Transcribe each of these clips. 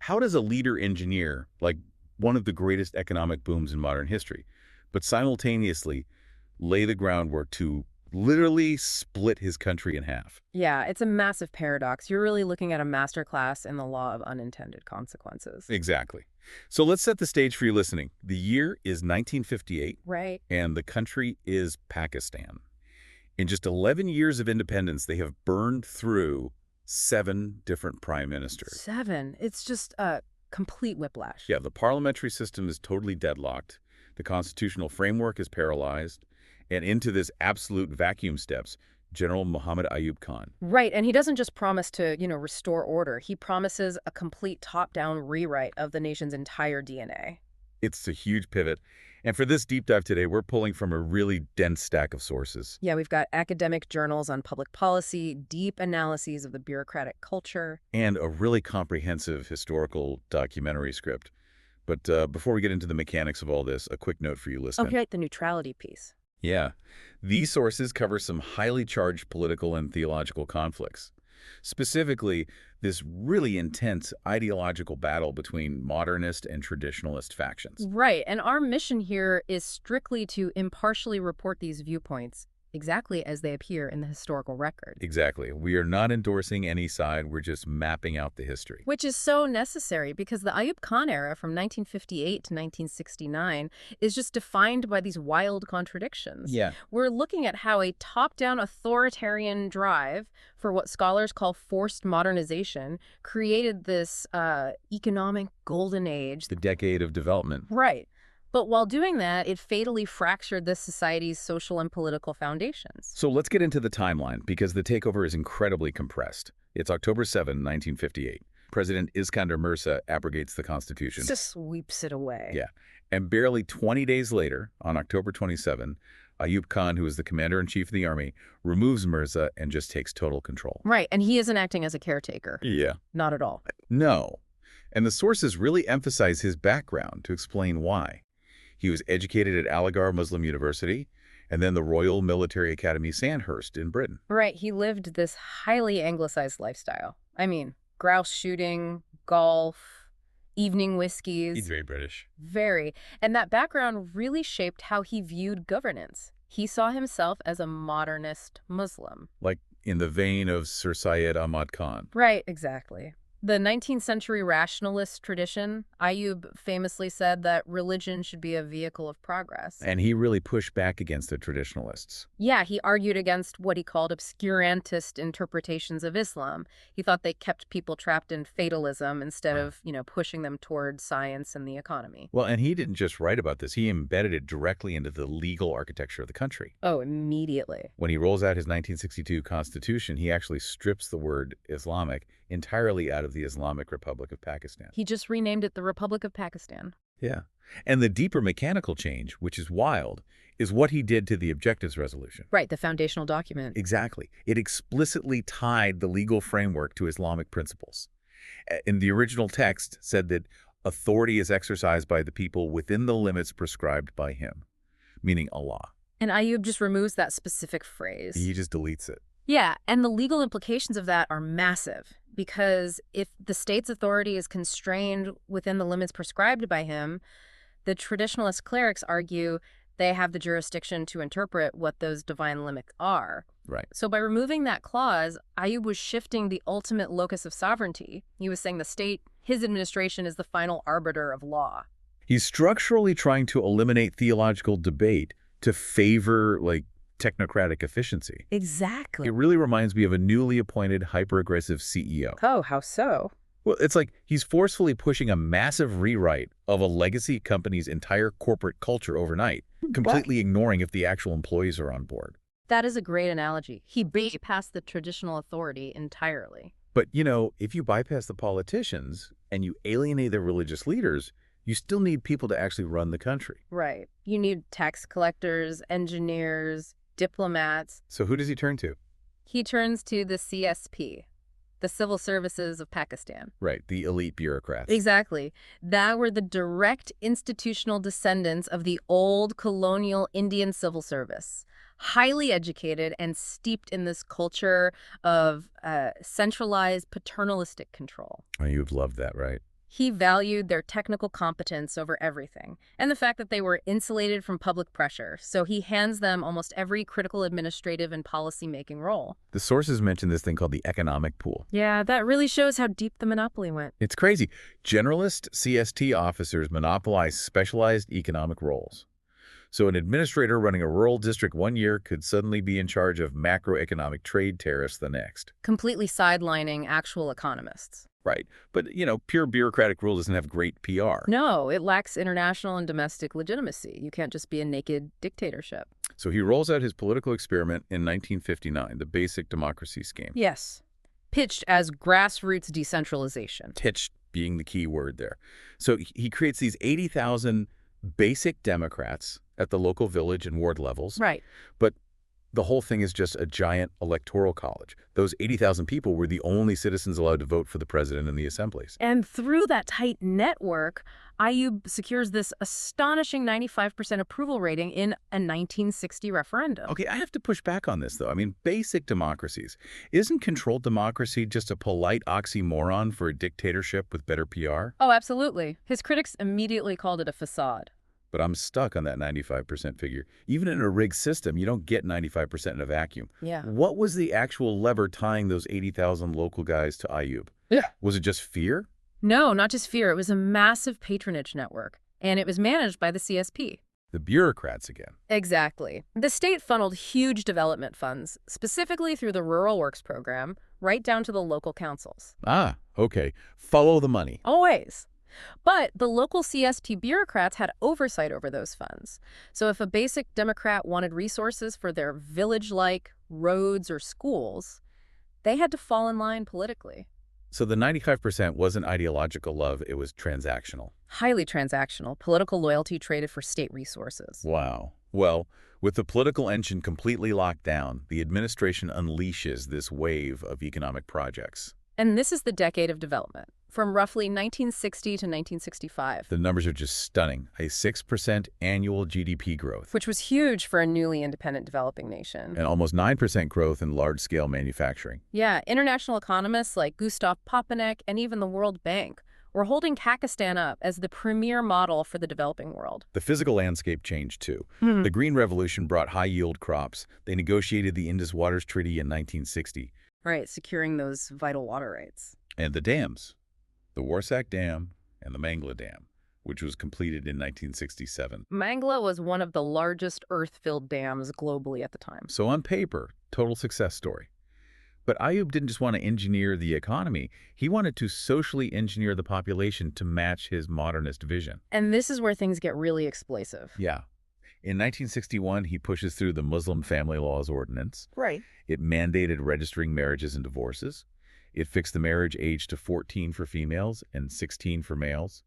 how does a leader engineer, like one of the greatest economic booms in modern history, but simultaneously lay the groundwork to literally split his country in half? Yeah, it's a massive paradox. You're really looking at a masterclass in the law of unintended consequences. Exactly. So let's set the stage for you listening. The year is 1958, Right. and the country is Pakistan. In just 11 years of independence, they have burned through 7 different prime ministers. 7. It's just a complete whiplash. Yeah, the parliamentary system is totally deadlocked. The constitutional framework is paralyzed. And into this absolute vacuum steps General Ayub Khan. Right, and he doesn't just promise to, restore order. He promises a complete top-down rewrite of the nation's entire DNA. It's a huge pivot. And for this deep dive today, we're pulling from a really dense stack of sources. Yeah, we've got academic journals on public policy, deep analyses of the bureaucratic culture. And a really comprehensive historical documentary script. But before we get into the mechanics of all this, a quick note for you listening. Okay, the neutrality piece. Yeah. These sources cover some highly charged political and theological conflicts. Specifically, this really intense ideological battle between modernist and traditionalist factions. Right, and our mission here is strictly to impartially report these viewpoints exactly as they appear in the historical record. Exactly. We are not endorsing any side, we're just mapping out the history. Which is so necessary because the Ayub Khan era from 1958 to 1969 is just defined by these wild contradictions. Yeah. We're looking at how a top-down authoritarian drive for what scholars call forced modernization created this economic golden age. The decade of development. Right. But while doing that, it fatally fractured this society's social and political foundations. So let's get into the timeline, because the takeover is incredibly compressed. It's October 7, 1958. President Iskandar Mirza abrogates the Constitution. Just sweeps it away. Yeah. And barely 20 days later, on October 27, Ayub Khan, who is the commander-in-chief of the army, removes Mirza and just takes total control. Right, and he isn't acting as a caretaker. Yeah. Not at all. No. And the sources really emphasize his background to explain why. He was educated at Aligarh Muslim University and then the Royal Military Academy Sandhurst in Britain. Right, he lived this highly anglicized lifestyle. I mean, grouse shooting, golf, evening whiskeys. He's very British. Very. And that background really shaped how he viewed governance. He saw himself as a modernist Muslim. Like in the vein of Sir Syed Ahmad Khan. Right, exactly. The 19th century rationalist tradition, Ayub famously said that religion should be a vehicle of progress. And he really pushed back against the traditionalists. Yeah, he argued against what he called obscurantist interpretations of Islam. He thought they kept people trapped in fatalism instead of, pushing them toward science and the economy. Well, and he didn't just write about this. He embedded it directly into the legal architecture of the country. Oh, immediately. When he rolls out his 1962 Constitution, he actually strips the word Islamic entirely out of the Islamic Republic of Pakistan. He just renamed it the Republic of Pakistan. Yeah. And the deeper mechanical change, which is wild, is what he did to the Objectives Resolution. Right, the foundational document. Exactly. It explicitly tied the legal framework to Islamic principles. In the original text, said that authority is exercised by the people within the limits prescribed by him, meaning Allah. And Ayub just removes that specific phrase. He just deletes it. Yeah, and the legal implications of that are massive, because if the state's authority is constrained within the limits prescribed by him, the traditionalist clerics argue they have the jurisdiction to interpret what those divine limits are. Right. So by removing that clause, Ayub was shifting the ultimate locus of sovereignty. He was saying the state, his administration, is the final arbiter of law. He's structurally trying to eliminate theological debate to favor, technocratic efficiency. Exactly. It really reminds me of a newly appointed hyper-aggressive CEO. Oh, how so? Well, it's like he's forcefully pushing a massive rewrite of a legacy company's entire corporate culture overnight, completely ignoring if the actual employees are on board. That is a great analogy. He bypassed the traditional authority entirely. But, if you bypass the politicians and you alienate their religious leaders, you still need people to actually run the country. Right. You need tax collectors, engineers, diplomats. So who does he turn to? He turns to the CSP, the civil services of Pakistan. Right, the elite bureaucrats. Exactly. That were the direct institutional descendants of the old colonial Indian civil service. Highly educated and steeped in this culture of centralized paternalistic control. Oh, you've loved that, right? He valued their technical competence over everything, and the fact that they were insulated from public pressure, so he hands them almost every critical administrative and policy-making role. The sources mention this thing called the economic pool. Yeah, that really shows how deep the monopoly went. It's crazy. Generalist CST officers monopolize specialized economic roles. So an administrator running a rural district one year could suddenly be in charge of macroeconomic trade tariffs the next. Completely sidelining actual economists. Right. But, pure bureaucratic rule doesn't have great PR. No, it lacks international and domestic legitimacy. You can't just be a naked dictatorship. So he rolls out his political experiment in 1959, the Basic Democracy Scheme. Yes. Pitched as grassroots decentralization. Pitched being the key word there. So he creates these 80,000 basic Democrats at the local village and ward levels. Right. But the whole thing is just a giant electoral college. Those 80,000 people were the only citizens allowed to vote for the president in the assemblies. And through that tight network, Ayub secures this astonishing 95% approval rating in a 1960 referendum. Okay, I have to push back on this, though. I mean, basic democracies. Isn't controlled democracy just a polite oxymoron for a dictatorship with better PR? Oh, absolutely. His critics immediately called it a facade. But I'm stuck on that 95% figure. Even in a rigged system, you don't get 95% in a vacuum. Yeah. What was the actual lever tying those 80,000 local guys to Ayub? Yeah. Was it just fear? No, not just fear. It was a massive patronage network, and it was managed by the CSP. The bureaucrats again. Exactly. The state funneled huge development funds, specifically through the Rural Works program, right down to the local councils. Ah, okay. Follow the money. Always. But the local CST bureaucrats had oversight over those funds. So if a basic Democrat wanted resources for their village-like roads or schools, they had to fall in line politically. So the 95% wasn't ideological love, it was transactional. Highly transactional, political loyalty traded for state resources. Wow. Well, with the political engine completely locked down, the administration unleashes this wave of economic projects. And this is the decade of development, from roughly 1960 to 1965. The numbers are just stunning. A 6% annual GDP growth. Which was huge for a newly independent developing nation. And almost 9% growth in large-scale manufacturing. Yeah, international economists like Gustav Papanek and even the World Bank were holding Pakistan up as the premier model for the developing world. The physical landscape changed, too. The Green Revolution brought high-yield crops. They negotiated the Indus Waters Treaty in 1960. Right, securing those vital water rights. And the dams. The Warsak Dam and the Mangla Dam, which was completed in 1967. Mangla was one of the largest earth-filled dams globally at the time. So on paper, total success story. But Ayub didn't just want to engineer the economy. He wanted to socially engineer the population to match his modernist vision. And this is where things get really explosive. Yeah. In 1961, he pushes through the Muslim Family Laws Ordinance. Right. It mandated registering marriages and divorces. It fixed the marriage age to 14 for females and 16 for males.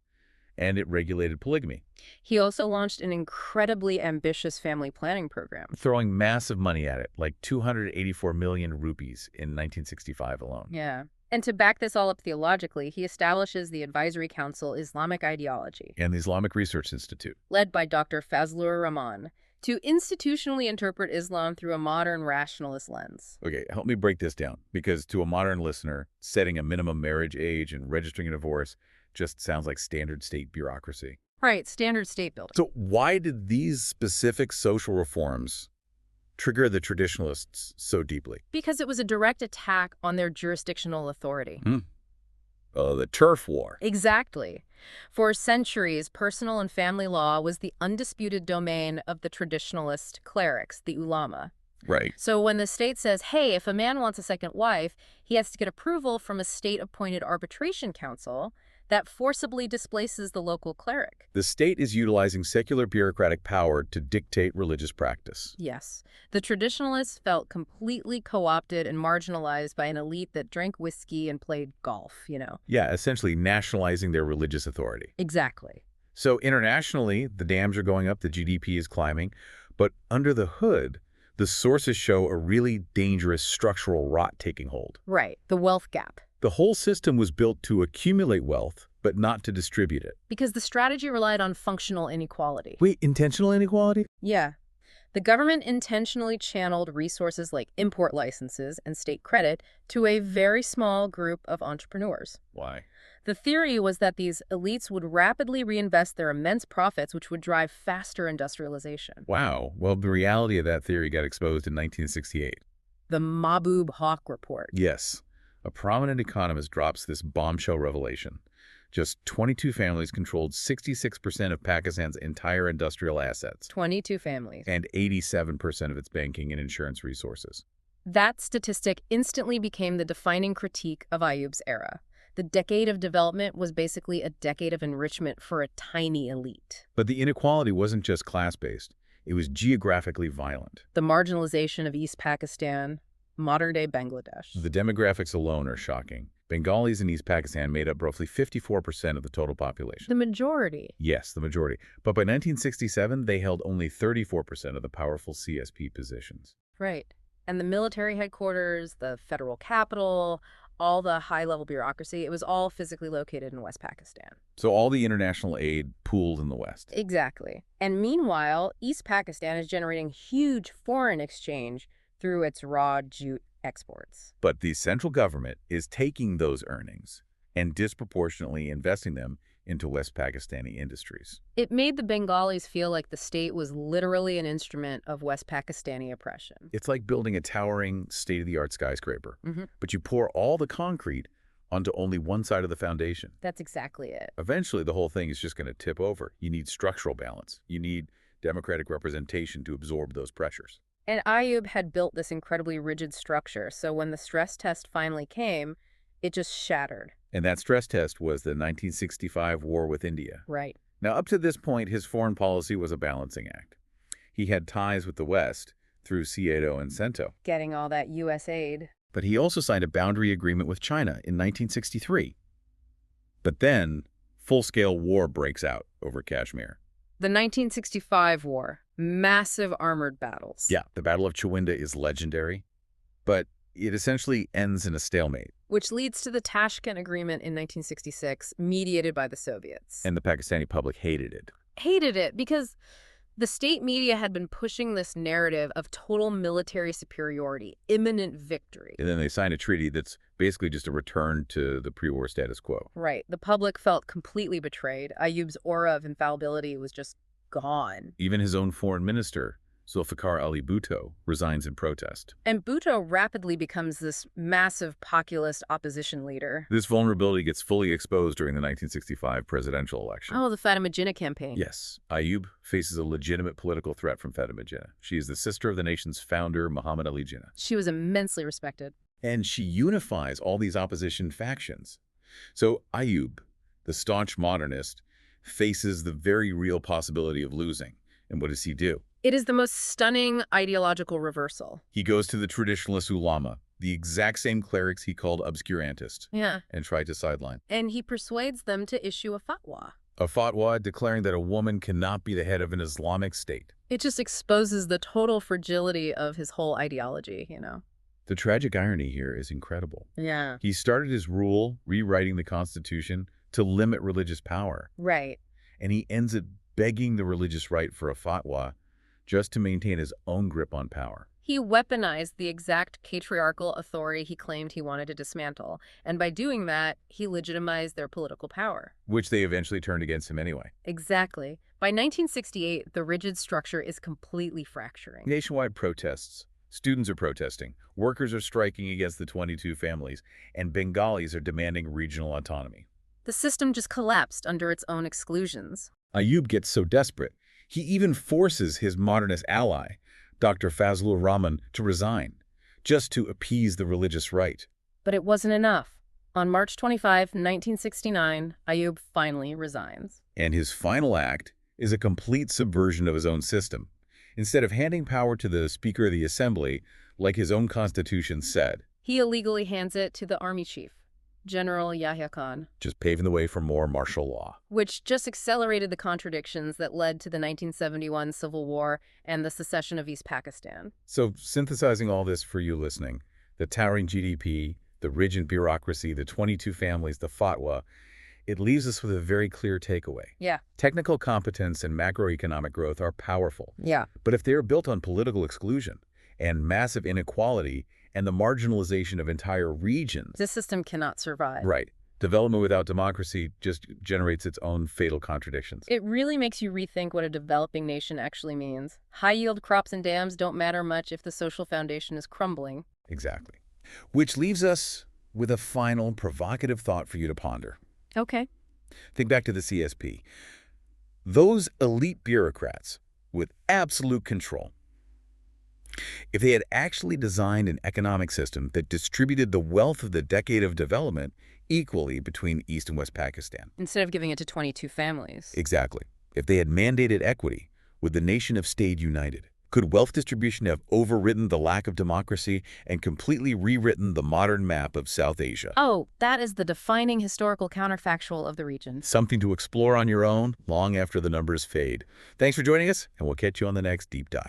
And it regulated polygamy. He also launched an incredibly ambitious family planning program. Throwing massive money at it, like 284 million rupees in 1965 alone. Yeah. And to back this all up theologically, he establishes the Advisory Council Islamic Ideology. And the Islamic Research Institute. Led by Dr. Fazlur Rahman, to institutionally interpret Islam through a modern rationalist lens. Okay, help me break this down, because to a modern listener, setting a minimum marriage age and registering a divorce just sounds like standard state bureaucracy. Right, standard state building. So why did these specific social reforms trigger the traditionalists so deeply? Because it was a direct attack on their jurisdictional authority. The turf war. Exactly. For centuries, personal and family law was the undisputed domain of the traditionalist clerics, the ulama. Right. So when the state says, hey, if a man wants a second wife, he has to get approval from a state-appointed arbitration council that forcibly displaces the local cleric. The state is utilizing secular bureaucratic power to dictate religious practice. Yes. The traditionalists felt completely co-opted and marginalized by an elite that drank whiskey and played golf, Yeah, essentially nationalizing their religious authority. Exactly. So internationally, the dams are going up, the GDP is climbing, but under the hood, the sources show a really dangerous structural rot taking hold. Right. The wealth gap. The whole system was built to accumulate wealth, but not to distribute it. Because the strategy relied on functional inequality. Wait, intentional inequality? Yeah. The government intentionally channeled resources like import licenses and state credit to a very small group of entrepreneurs. Why? The theory was that these elites would rapidly reinvest their immense profits, which would drive faster industrialization. Wow. Well, the reality of that theory got exposed in 1968. The Mahbub Haq Report. Yes. A prominent economist drops this bombshell revelation. Just 22 families controlled 66% of Pakistan's entire industrial assets 22 families. and 87% of its banking and insurance resources. That statistic instantly became the defining critique of Ayub's era. The decade of development was basically a decade of enrichment for a tiny elite. But the inequality wasn't just class-based. It was geographically violent. The marginalization of East Pakistan, modern-day Bangladesh. The demographics alone are shocking. Bengalis in East Pakistan made up roughly 54% of the total population. The majority. Yes, the majority. But by 1967, they held only 34% of the powerful CSP positions. Right. And the military headquarters, the federal capital, all the high-level bureaucracy, it was all physically located in West Pakistan. So all the international aid pooled in the West. Exactly. And meanwhile, East Pakistan is generating huge foreign exchange through its raw jute exports. But the central government is taking those earnings and disproportionately investing them into West Pakistani industries. It made the Bengalis feel like the state was literally an instrument of West Pakistani oppression. It's like building a towering, state-of-the-art skyscraper, Mm-hmm. but you pour all the concrete onto only one side of the foundation. That's exactly it. Eventually, the whole thing is just going to tip over. You need structural balance. You need democratic representation to absorb those pressures. And Ayub had built this incredibly rigid structure, so when the stress test finally came, it just shattered. And that stress test was the 1965 war with India. Right. Now, up to this point, his foreign policy was a balancing act. He had ties with the West through Ciedo and Cento. Getting all that U.S. aid. But he also signed a boundary agreement with China in 1963. But then, full-scale war breaks out over Kashmir. The 1965 war. Massive armored battles. Yeah, the Battle of Chawinda is legendary, but it essentially ends in a stalemate. Which leads to the Tashkent Agreement in 1966, mediated by the Soviets. And the Pakistani public hated it. Hated it because the state media had been pushing this narrative of total military superiority, imminent victory. And then they signed a treaty that's basically just a return to the pre-war status quo. Right. The public felt completely betrayed. Ayub's aura of infallibility was just gone. Even his own foreign minister, Zulfikar Ali Bhutto, resigns in protest. And Bhutto rapidly becomes this massive populist opposition leader. This vulnerability gets fully exposed during the 1965 presidential election. Oh, the Fatima Jinnah campaign. Yes, Ayub faces a legitimate political threat from Fatima Jinnah. She is the sister of the nation's founder, Muhammad Ali Jinnah. She was immensely respected. And she unifies all these opposition factions. So Ayub, the staunch modernist, faces the very real possibility of losing. And what does he do? It is the most stunning ideological reversal. He goes to the traditionalist ulama, the exact same clerics he called obscurantist, Yeah. and tried to sideline. And he persuades them to issue a fatwa. A fatwa declaring that a woman cannot be the head of an Islamic state. It just exposes the total fragility of his whole ideology, you know? The tragic irony here is incredible. Yeah. He started his rule rewriting the Constitution to limit religious power, Right. and he ends up begging the religious right for a fatwa just to maintain his own grip on power. He weaponized the exact patriarchal authority he claimed he wanted to dismantle, and by doing that, he legitimized their political power. Which they eventually turned against him anyway. Exactly. By 1968, the rigid structure is completely fracturing. Nationwide protests. Students are protesting, workers are striking against the 22 families, and Bengalis are demanding regional autonomy. The system just collapsed under its own exclusions. Ayub gets so desperate, he even forces his modernist ally, Dr. Fazlur Rahman, to resign, just to appease the religious right. But it wasn't enough. On March 25, 1969, Ayub finally resigns. And his final act is a complete subversion of his own system. Instead of handing power to the Speaker of the Assembly, like his own constitution said, He illegally hands it to the army chief, General Ayub Khan, just paving the way for more martial law. which just accelerated the contradictions that led to the 1971 Civil War and the secession of East Pakistan. So, synthesizing all this for you listening, the towering GDP, the rigid bureaucracy, the 22 families, the fatwa, it leaves us with a very clear takeaway. Yeah. Technical competence and macroeconomic growth are powerful. Yeah. But if they are built on political exclusion and massive inequality and the marginalization of entire regions, This system cannot survive. right, development without democracy just generates its own fatal contradictions. It really makes you rethink what a developing nation actually means. High-yield crops and dams don't matter much if the social foundation is crumbling. Exactly. Which leaves us with a final provocative thought for you to ponder. Okay. Think back to the CSP. Those elite bureaucrats with absolute control, if they had actually designed an economic system that distributed the wealth of the decade of development equally between East and West Pakistan. Instead of giving it to 22 families. Exactly. If they had mandated equity, would the nation have stayed united? Could wealth distribution have overridden the lack of democracy and completely rewritten the modern map of South Asia? Oh, that is the defining historical counterfactual of the region. Something to explore on your own long after the numbers fade. Thanks for joining us, and we'll catch you on the next Deep Dive.